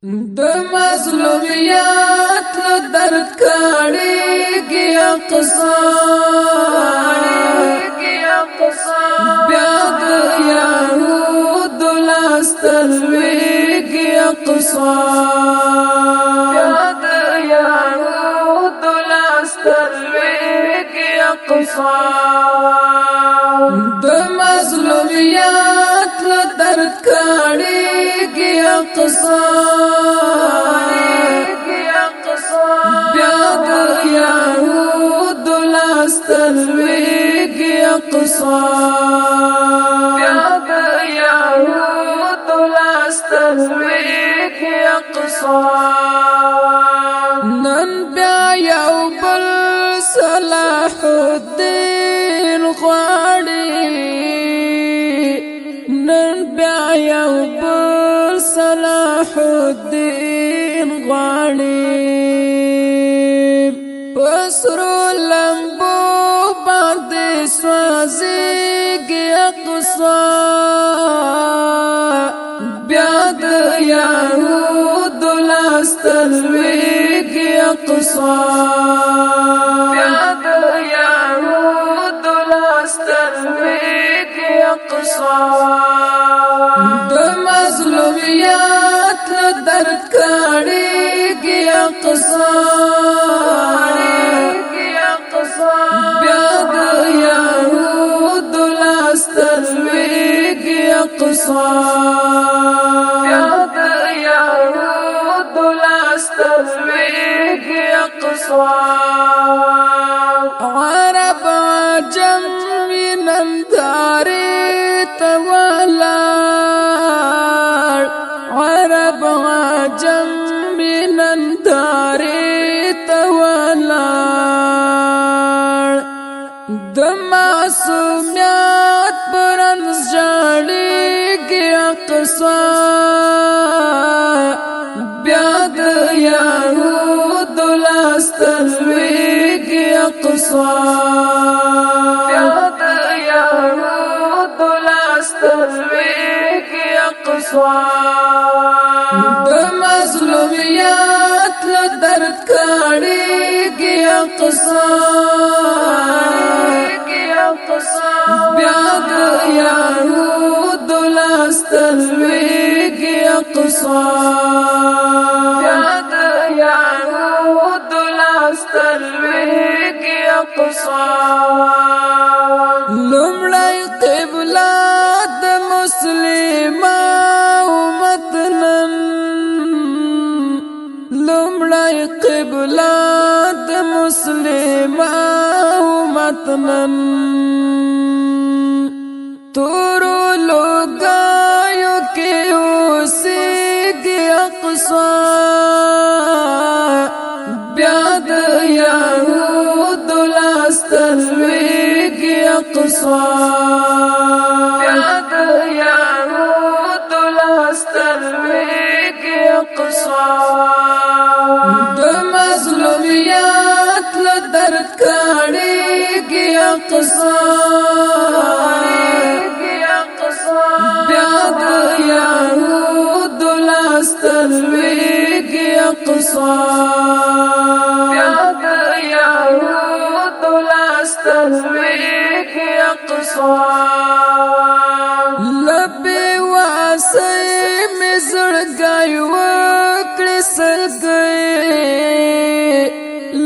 د مظلومیت له درد کاڼېږي اقصا بیا د یهودو لاس ته لوېږي اقصا بیا د یهودو لاس ته لوېږي اقصا د مظلومیت له درد کاڼېږي اقصا بیا د یهودو لاس ته لوېږي اقصا بیا د یهودو لاس ته لوېږي اقصا نن بیا یو بل صلاح الدین غواړي نن بیا یو بل صلاح الدین غواړي پسرو لمبو باندې سوځيږي اقصا بیا د یهودو لاس ته لوېږي اقصا بیا د یهودو لاس ته لوېږي اقصا د مظلومیت له درد کاڼېږي اقصا بیا د یهودو لاس ته لوېږي اقصا بیا د یهودو لاس ته لوېږي اقصا عرب عجم نندارې ته ولاړ عرب عجم نندارې ته ولاړ د معصومیت برنس ژاړېږي اقصا بیا د یهودو لاس ته لوېږي اقصا بیا د یهودو لاس ته لوېږي اقصا د مظلومیت له درد کاڼېږي اقصا بیا د یهودو لاس ته لوېږي اقصا بیا د یهودو لاس ته لوېږي اقصا لومړی قبله د مسلمان امت نن لومړی قبله د مسلمان امت نن تورو لوګایو کې اوسېږي اقصا بیا د یهودو لاس ته لوېږي اقصا بیا د یهودو لاس ته لوېږي اقصا د مظلومیت له درد کاڼېږي اقصا بیا د یهودو لاس ته لوېږي اقصا بیا د یهودو لاس ته لوېږي اقصا لبې واسۍ مې زړګی وکړې سلګۍ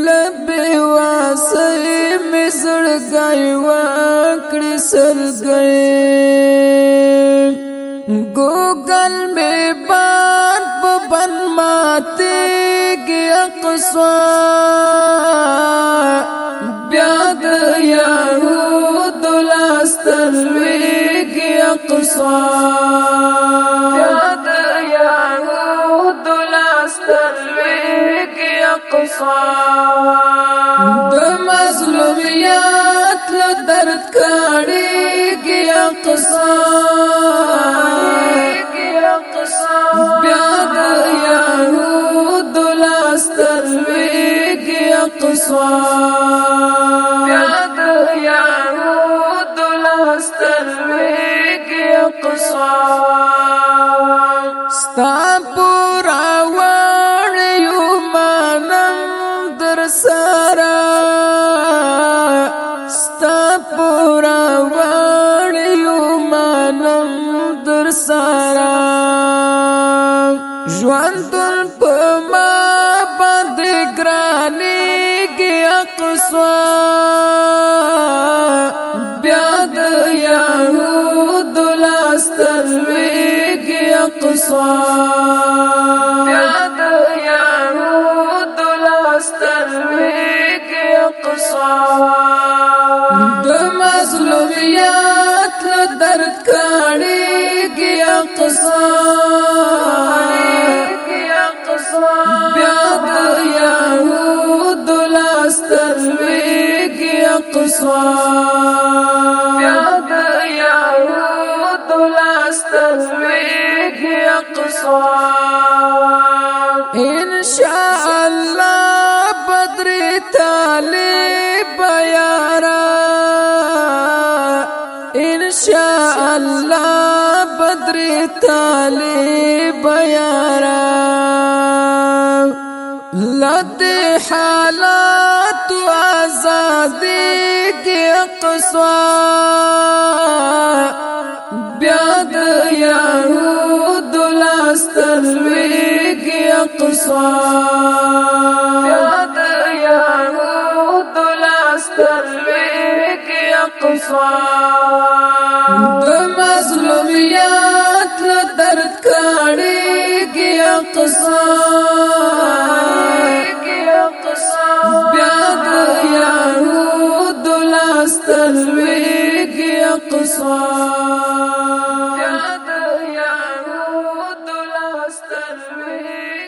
لبې واسۍ مې زړګی وکړې سلګۍ ګوګل مې بند په بند ماتېږي اقصا بیا د یهودو لاس ته لوېږي اقصا بیا د یهودو لاس ته لوېږي اقصا د مظلومیت له درد کاڼېږي اقصا بیا د یهودو لاس ته لوېږي اقصا بیا د یهودو لاس ته لوېږي اقصا ستا په پورا وړیو مانم در سره ستا پورا وړیو مانم در سره ژوندون په ما باندې ګرانېږي اقصا بیا د یهودو لاس تر لویږي اقصا بیا د یهودو لاس تر لویږي اقصا د مظلومیت له درد کاڼېږي اقصا بیا د یهودو لاس تر لویږي اقصا بیا د یهودو لاس تر لویږي اقصا انشاء الله بدر طالب یارا انشاء الله بدر طالب یارا لد حالات آزادی کی اقصا بیا د یهودو لاس تر لویږي اقصا بیا د یهودو لاس تر لویږي اقصا د مظلومیت له درد کاڼېږي اقصا بیا د یهودو لاس تر لویږي اقصا بیا د یهودو لاس تر لویږي